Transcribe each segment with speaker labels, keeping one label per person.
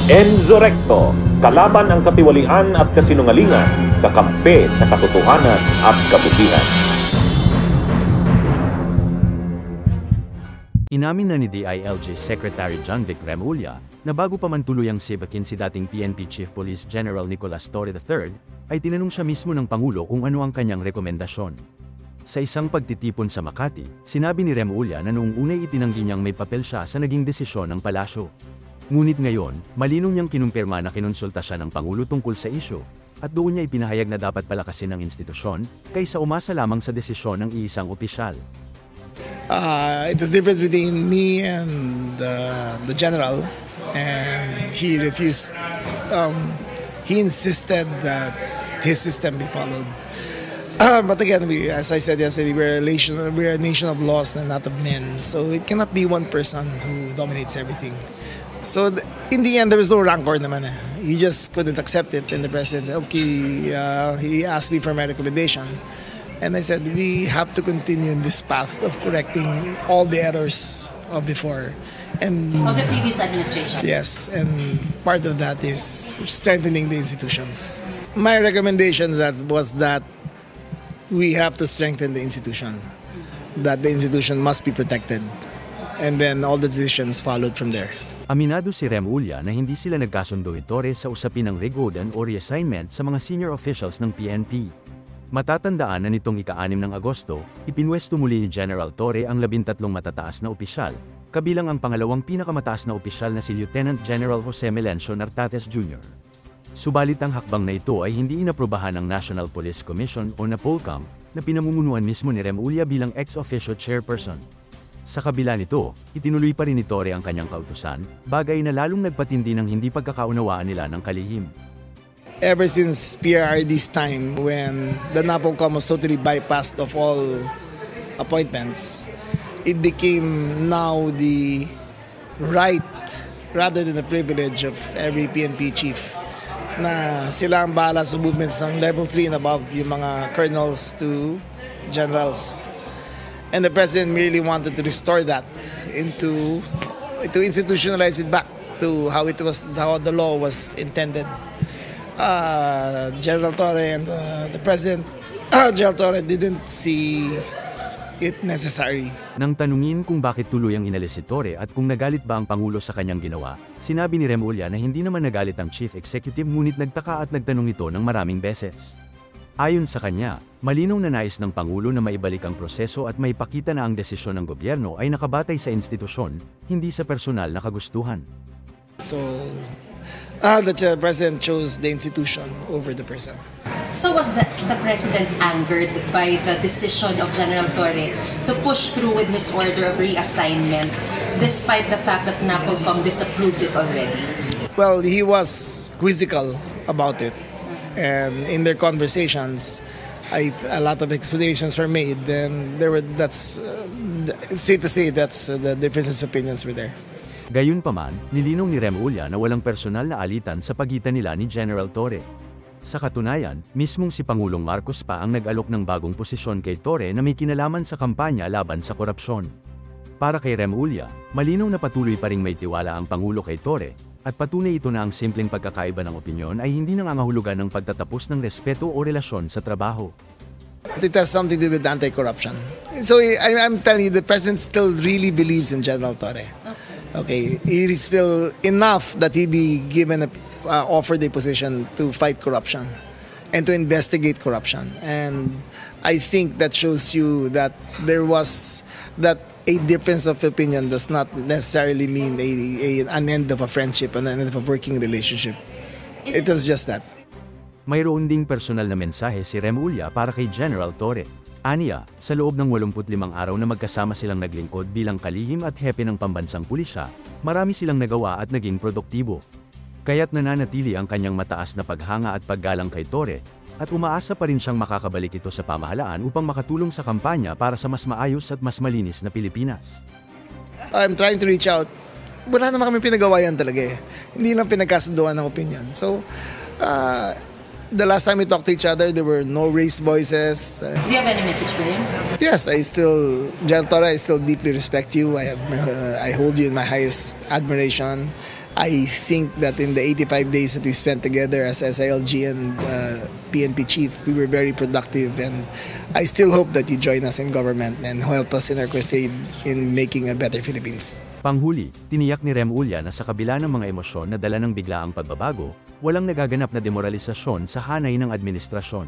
Speaker 1: Enzo Recto, kalaban ang katiwalian at kasinungalingan, kakampi sa katotohanan at kabutihan.
Speaker 2: Inamin na ni DILG Secretary John Vic Remulla na bago pa man tuluyang sibakin si dating PNP Chief Police General Nicolas Torre III, ay tinanong siya mismo ng Pangulo kung ano ang kanyang rekomendasyon. Sa isang pagtitipon sa Makati, sinabi ni Remulla na noong unay itinanggi niyang may papel siya sa naging desisyon ng palasyo. Ngunit ngayon, malinaw niyang kinumpirma na kinonsulta siya ng Pangulo tungkol sa isyu, at doon niya ipinahayag na dapat palakasin ang institusyon, kaysa umasa lamang sa desisyon ng iisang opisyal.
Speaker 3: It was difference between me and the general, and he refused. He insisted that his system be followed. But again, as I said yesterday, we're a nation of laws and not of men. So it cannot be one person who dominates everything. So in the end, there was no rancor naman. He just couldn't accept it, and the president said, okay, he asked me for my recommendation. And I said, we have to continue in this path of correcting all the errors of before. And
Speaker 4: of the previous administration.
Speaker 3: Yes, and part of that is strengthening the institutions. My recommendation was that we have to strengthen the institution, that the institution must be protected, and then all the decisions followed from there.
Speaker 2: Aminado si Remulla na hindi sila nagkasundo ni Torre sa usapin ng regodan o reassignment sa mga senior officials ng PNP. Matatandaan na nitong ika-6 ng Agosto, ipinwesto muli ni General Torre ang 13 matataas na opisyal, kabilang ang pangalawang pinakamataas na opisyal na si Lieutenant General Jose Melencio Nartates Jr. Subalit ang hakbang na ito ay hindi inaprubahan ng National Police Commission o NAPOLCOM, na pinamumunuan mismo ni Remulla bilang ex-officio chairperson. Sa kabila nito, itinuloy pa rin ni Torre ang kanyang kautusan, bagay na lalong nagpatindi ng hindi pagkakaunawaan nila ng kalihim.
Speaker 3: Ever since PRRD's time, when the NAPOLCOM was totally bypassed of all appointments, it became now the right rather than the privilege of every PNP chief na sila ang bahala sa movements ng level 3 and above, yung mga colonels to generals. And the president really wanted to restore that to institutionalize it back to how the law was intended. General Torre and the president, General Torre didn't see it necessary.
Speaker 2: Nang tanungin kung bakit tuluyang inalis si Torre at kung nagalit ba ang Pangulo sa kanyang ginawa, sinabi ni Remulla na hindi naman nagalit ang Chief Executive, ngunit nagtaka at nagtanong ito ng maraming beses. Ayon sa kanya, malinaw na nais ng Pangulo na maibalik ang proseso at maipakita na ang desisyon ng gobyerno ay nakabatay sa institusyon, hindi sa personal na kagustuhan.
Speaker 3: So, the president chose the institution over the person.
Speaker 4: So was the president angered by the decision of General Torre to push through with his order of reassignment despite the fact that NAPOLCOM disapproved it already?
Speaker 3: Well, he was quizzical about it. And in their conversations, a lot of explanations were made. And it's safe to say that's the differences of opinions were there.
Speaker 2: Gayunpaman, nilinaw ni Remulla na walang personal na alitan sa pagitan nila ni General Torre. Sa katunayan, mismong si Pangulong Marcos pa ang nag-alok ng bagong posisyon kay Torre na may kinalaman sa kampanya laban sa korupsyon. Para kay Remulla, malinaw na patuloy pa ring may tiwala ang Pangulo kay Torre, at patunay ito na ang simpleng pagkakaiba ng opinyon ay hindi nangangahulugan ng pagtatapos ng respeto o relasyon sa trabaho.
Speaker 3: It has something to do with anti-corruption. So I'm telling you, the president still really believes in General Torre. Okay, it is still enough that he be given offered a position to fight corruption and to investigate corruption. And I think that shows you that a difference of opinion does not necessarily mean an end of a friendship, an end of a working relationship. It was just that.
Speaker 2: Mayroon ding personal na mensahe si Remulla para kay General Torre. Aniya, sa loob ng 85 araw na magkasama silang naglingkod bilang kalihim at hepe ng pambansang pulisya, marami silang nagawa at naging produktibo. Kaya't nananatili ang kanyang mataas na paghanga at paggalang kay Torre, at umaasa pa rin siyang makakabalik ito sa pamahalaan upang makatulong sa kampanya para sa mas maayos at mas malinis na Pilipinas.
Speaker 3: I'm trying to reach out. Wala naman kami pinagawa yan talaga eh. Hindi lang pinagkasunduan ng opinion. So, the last time we talked to each other, there were no raised voices.
Speaker 4: Do you have any message for him?
Speaker 3: Yes, General Torre, I still deeply respect you. I hold you in my highest admiration. I think that in the 85 days that we spent together as SILG and PNP chief, we were very productive, and I still hope that you join us in government and help us in our crusade in making a better Philippines.
Speaker 2: Panghuli, tiniyak ni Rem Ulya na sa kabila ng mga emosyon na dala ng biglaang pagbabago, walang nagaganap na demoralisasyon sa hanay ng administrasyon.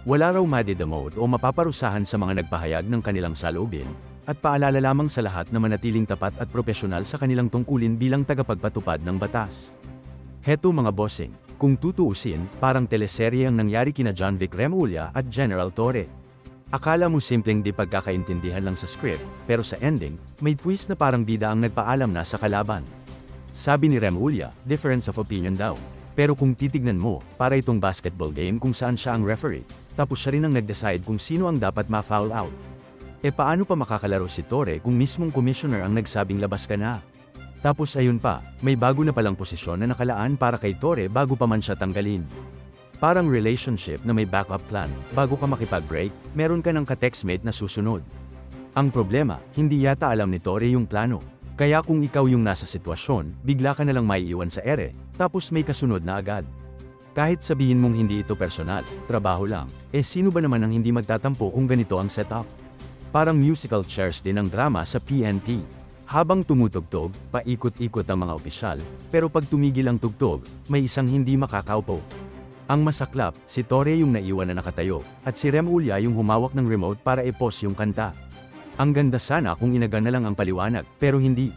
Speaker 2: Wala raw madi-demote o mapaparusahan sa mga nagpahayag ng kanilang saloobin, at paalala lamang sa lahat na manatiling tapat at propesyonal sa kanilang tungkulin bilang tagapagpatupad ng batas. Heto mga bossing, kung tutuusin, parang teleserye ang nangyari kina John Vic Rem Ulya at General Torre. Akala mo simpleng di pagkakaintindihan lang sa script, pero sa ending, may twist na parang bida ang nagpaalam na sa kalaban. Sabi ni Rem Ulya, difference of opinion daw. Pero kung titignan mo, para itong basketball game kung saan siya ang referee, tapos siya rin ang nag-decide kung sino ang dapat ma-foul out. E paano pa makakalaro si Torre kung mismong commissioner ang nagsabing labas ka na? Tapos ayun pa, may bago na palang posisyon na nakalaan para kay Torre bago pa man siya tanggalin. Parang relationship na may backup plan, bago ka makipag-break, meron ka ng ka-textmate na susunod. Ang problema, hindi yata alam ni Torre yung plano. Kaya kung ikaw yung nasa sitwasyon, bigla ka nalang maiiwan sa ere, tapos may kasunod na agad. Kahit sabihin mong hindi ito personal, trabaho lang, sino ba naman ang hindi magtatampo kung ganito ang setup? Parang musical chairs din ang drama sa PNP. Habang tumutugtog, paikot-ikot ang mga opisyal, pero pag tumigil ang tugtog, may isang hindi makakaupo. Ang masaklap, si Torre yung naiwan na nakatayo, at si Rem Ulya yung humawak ng remote para i-pause yung kanta. Ang ganda sana kung inaga na lang ang paliwanag, pero hindi.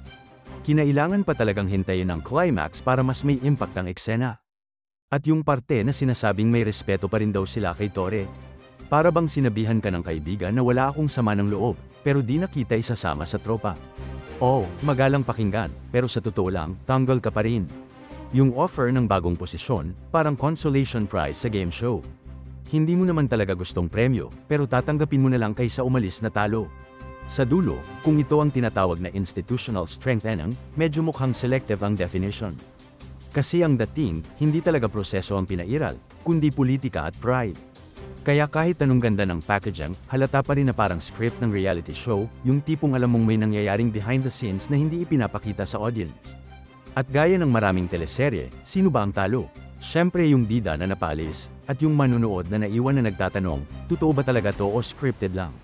Speaker 2: Kinailangan pa talagang hintayin ang climax para mas may impact ang eksena. At yung parte na sinasabing may respeto pa rin daw sila kay Torre. Para bang sinabihan ka ng kaibigan na wala akong sama ng loob, pero di nakita isasama sa tropa. Oh, magalang pakinggan, pero sa totoo lang, tanggol ka pa rin. Yung offer ng bagong posisyon, parang consolation prize sa game show. Hindi mo naman talaga gustong premyo, pero tatanggapin mo na lang kaysa umalis na talo. Sa dulo, kung ito ang tinatawag na institutional strengthening, medyo mukhang selective ang definition. Kasi ang dating, hindi talaga proseso ang pinairal, kundi politika at pride. Kaya kahit anong ganda ng packaging, halata pa rin na parang script ng reality show, yung tipong alam mong may nangyayaring behind the scenes na hindi ipinapakita sa audience. At gaya ng maraming teleserye, sino ba ang talo? Siyempre yung bida na napalis, at yung manunood na naiwan na nagtatanong, totoo ba talaga to o scripted lang?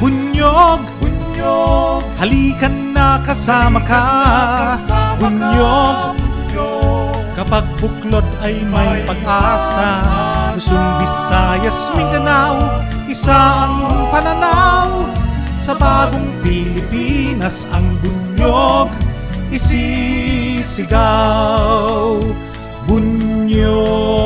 Speaker 5: Bunyog, bunyog, halikan na kasama ka. Bunyog, kapag buklod ay may pag-asa. Luzon, Visayas, Mindanao, isa ang pananaw. Sa bagong Pilipinas ang bunyog isisigaw. Bunyog.